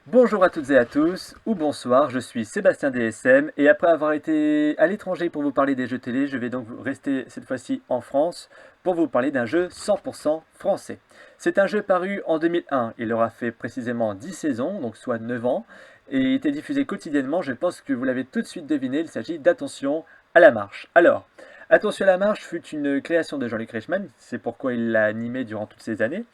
Bonjour à toutes et à tous, ou bonsoir, je suis Sébastien DSM et après avoir été à l'étranger pour vous parler des jeux télé, je vais donc rester cette fois-ci en France pour vous parler d'un jeu 100% français. C'est un jeu paru en 2001, il aura fait précisément 10 saisons, donc soit 9 ans, et il était diffusé quotidiennement, je pense que vous l'avez tout de suite deviné, il s'agit d'Attention à la marche. Alors, Attention à la marche fut une création de Jean-Luc Reichmann, c'est pourquoi il l'a animé durant toutes ces années.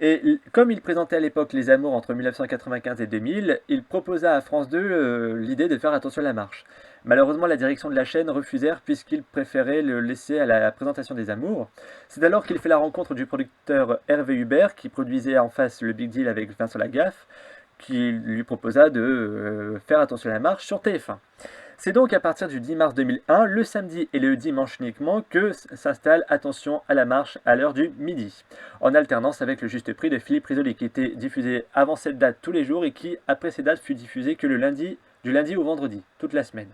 Et comme il présentait à l'époque Les Amours entre 1995 et 2000, il proposa à France 2 l'idée de faire Attention à la marche. Malheureusement, la direction de la chaîne refusèrent puisqu'ils préféraient le laisser à la présentation des Amours. C'est alors qu'il fait la rencontre du producteur Hervé Hubert, qui produisait en face le Big Deal avec Vincent Lagaffe, qui lui proposa de faire Attention à la marche sur TF1. C'est donc à partir du 10 mars 2001, le samedi et le dimanche uniquement, que s'installe Attention à la marche à l'heure du midi, en alternance avec le Juste Prix de Philippe Risoli, qui était diffusé avant cette date tous les jours et qui, après ces dates, fut diffusé que le lundi, du lundi au vendredi, toute la semaine.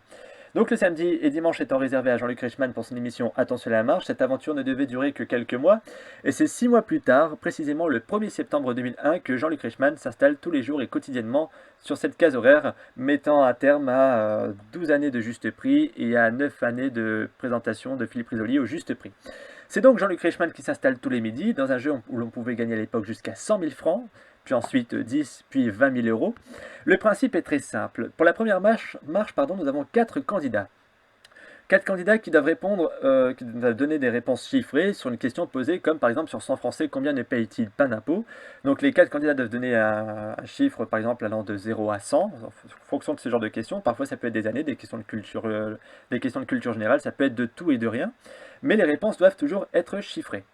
Donc le samedi et dimanche étant réservés à Jean-Luc Reichmann pour son émission Attention à la marche, cette aventure ne devait durer que quelques mois, et c'est 6 mois plus tard, précisément le 1er septembre 2001, que Jean-Luc Reichmann s'installe tous les jours et quotidiennement sur cette case horaire, mettant un terme à 12 années de Juste Prix et à 9 années de présentation de Philippe Risoli au Juste Prix. C'est donc Jean-Luc Reichmann qui s'installe tous les midis dans un jeu où l'on pouvait gagner à l'époque jusqu'à 100 000 francs, puis ensuite 10, puis 20 000 euros. Le principe est très simple. Pour la première marche, nous avons 4 candidats. 4 candidats qui doivent répondre, qui doivent donner des réponses chiffrées sur une question posée, comme par exemple sur 100 Français, combien ne paye-t-il pas d'impôts? Donc les 4 candidats doivent donner un chiffre, par exemple, allant de 0 à 100, en fonction de ce genre de questions. Parfois ça peut être des années, des questions de culture générale, ça peut être de tout et de rien, mais les réponses doivent toujours être chiffrées.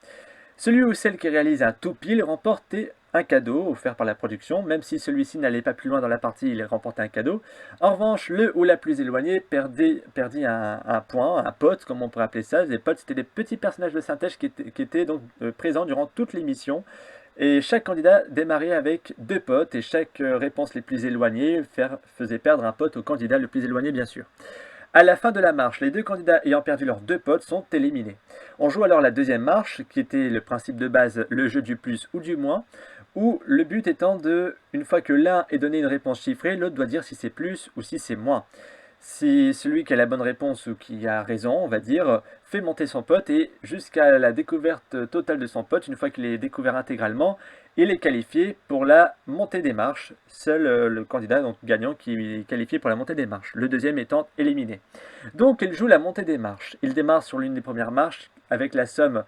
Celui ou celle qui réalise un tout pile remporte un cadeau offert par la production, même si celui-ci n'allait pas plus loin dans la partie, il remporte un cadeau. En revanche, le ou la plus éloignée perdit un point, un pote, comme on pourrait appeler ça. Les potes, c'était des petits personnages de synthèse qui étaient donc présents durant toute l'émission. Et chaque candidat démarrait avec 2 potes, et chaque réponse les plus éloignées faisait perdre un pote au candidat le plus éloigné, bien sûr. À la fin de la marche, les 2 candidats ayant perdu leurs 2 potes sont éliminés. On joue alors la deuxième marche, qui était le principe de base, le jeu du plus ou du moins, où le but étant de, une fois que l'un ait donné une réponse chiffrée, l'autre doit dire si c'est plus ou si c'est moins. Si celui qui a la bonne réponse ou qui a raison, on va dire, fait monter son pote et jusqu'à la découverte totale de son pote, une fois qu'il est découvert intégralement, il est qualifié pour la montée des marches. Seul le candidat donc, gagnant qui est qualifié pour la montée des marches, le deuxième étant éliminé. Donc il joue la montée des marches. Il démarre sur l'une des premières marches avec la somme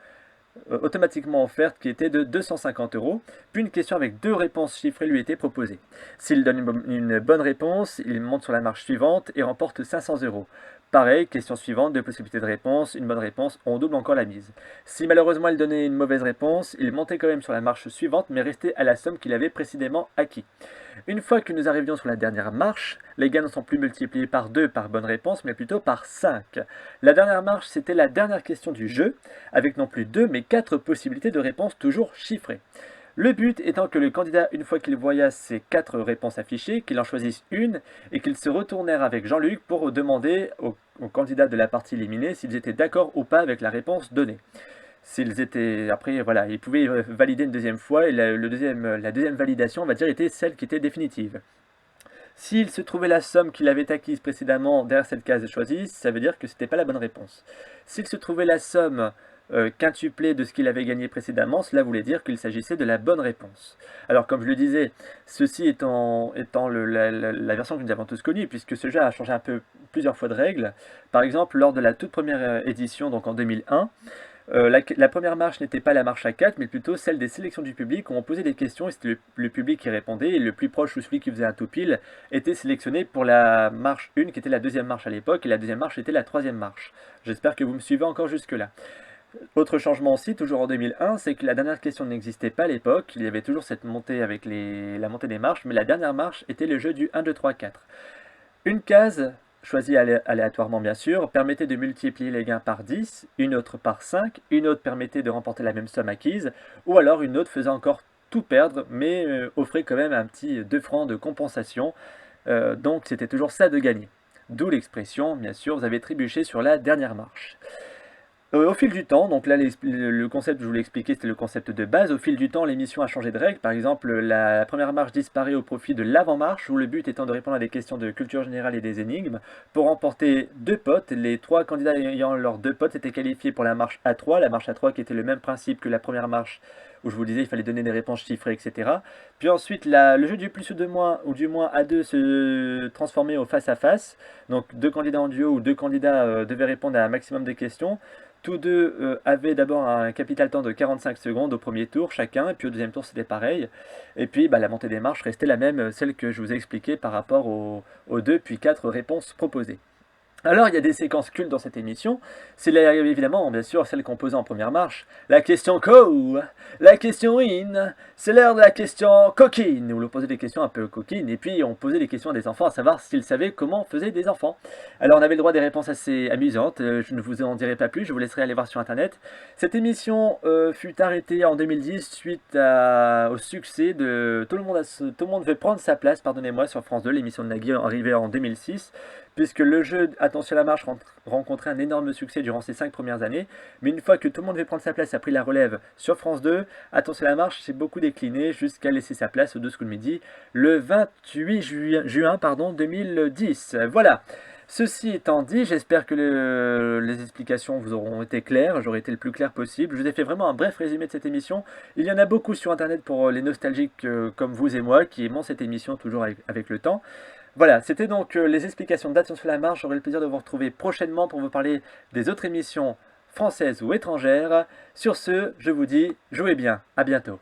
automatiquement offerte qui était de 250 euros, puis une question avec 2 réponses chiffrées lui était proposée. S'il donne une bonne réponse, il monte sur la marche suivante et remporte 500 euros. Pareil, question suivante, 2 possibilités de réponse, une bonne réponse, on double encore la mise. Si malheureusement il donnait une mauvaise réponse, il montait quand même sur la marche suivante, mais restait à la somme qu'il avait précédemment acquis. Une fois que nous arrivions sur la dernière marche, les gains ne sont plus multipliés par 2 par bonne réponse, mais plutôt par 5. La dernière marche, c'était la dernière question du jeu, avec non plus 2 mais 4 possibilités de réponse toujours chiffrées. Le but étant que le candidat, une fois qu'il voya ces 4 réponses affichées, qu'il en choisisse une et qu'ils se retournèrent avec Jean-Luc pour demander aux candidats de la partie éliminée s'ils étaient d'accord ou pas avec la réponse donnée. S'ils étaient, après, voilà, ils pouvaient valider une deuxième fois et la deuxième validation, on va dire, était celle qui était définitive. S'il se trouvait la somme qu'il avait acquise précédemment derrière cette case choisie, ça veut dire que ce n'était pas la bonne réponse. S'il se trouvait la somme quintuplée de ce qu'il avait gagné précédemment, cela voulait dire qu'il s'agissait de la bonne réponse. Alors comme je le disais, ceci étant la version que nous avons tous connue, puisque ce jeu a changé un peu plusieurs fois de règles. Par exemple, lors de la toute première édition, donc en 2001, la première marche n'était pas la marche à 4, mais plutôt celle des sélections du public, où on posait des questions et c'était le public qui répondait, et le plus proche ou celui qui faisait un tout pile était sélectionné pour la marche 1, qui était la deuxième marche à l'époque, et la deuxième marche était la troisième marche. J'espère que vous me suivez encore jusque-là. Autre changement aussi, toujours en 2001, c'est que la dernière question n'existait pas à l'époque, il y avait toujours cette montée avec la montée des marches, mais la dernière marche était le jeu du 1, 2, 3, 4. Une case, choisie aléatoirement bien sûr, permettait de multiplier les gains par 10, une autre par 5, une autre permettait de remporter la même somme acquise, ou alors une autre faisait encore tout perdre, mais offrait quand même un petit 2 francs de compensation, donc c'était toujours ça de gagner. D'où l'expression, bien sûr, vous avez trébuché sur la dernière marche. Au fil du temps, donc là le concept que je voulais expliquer c'était le concept de base, au fil du temps l'émission a changé de règle, par exemple la première marche disparaît au profit de l'avant-marche où le but étant de répondre à des questions de culture générale et des énigmes. Pour remporter deux potes, les trois candidats ayant leurs deux potes étaient qualifiés pour la marche A3, la marche A3 qui était le même principe que la première marche où je vous disais il fallait donner des réponses chiffrées, etc. Puis ensuite le jeu du plus ou de moins, ou du moins A2 se transformait au face-à-face, donc deux candidats en duo ou deux candidats devaient répondre à un maximum de questions. Tous deux avaient d'abord un capital temps de 45 secondes au premier tour chacun, et puis au deuxième tour c'était pareil. Et puis la montée des marches restait la même, celle que je vous ai expliquée par rapport aux deux puis quatre réponses proposées. Alors, il y a des séquences cultes dans cette émission. C'est évidemment, bien sûr, celle qu'on posait en première marche. La question co, la question in, c'est l'heure de la question coquine, où l'on posait des questions un peu coquines, et puis on posait des questions à des enfants à savoir s'ils savaient comment faisaient des enfants. Alors, on avait le droit à des réponses assez amusantes, je ne vous en dirai pas plus, je vous laisserai aller voir sur internet. Cette émission fut arrêtée en 2010 suite au succès de Tout le monde veut prendre sa place, pardonnez-moi, sur France 2, l'émission de Nagui arrivée en 2006 puisque le jeu Attention à la marche rencontrait un énorme succès durant ses 5 premières années, mais une fois que Tout le monde veut prendre sa place a pris la relève sur France 2, Attention à la marche s'est beaucoup décliné jusqu'à laisser sa place au 2 coups de midi le 28 juin 2010. Voilà. Ceci étant dit, j'espère que les explications vous auront été claires, j'aurai été le plus clair possible. Je vous ai fait vraiment un bref résumé de cette émission. Il y en a beaucoup sur internet pour les nostalgiques comme vous et moi qui aimons cette émission toujours avec le temps. Voilà, c'était donc les explications d'Attention à la marche. J'aurai le plaisir de vous retrouver prochainement pour vous parler des autres émissions françaises ou étrangères. Sur ce, je vous dis, jouez bien, à bientôt.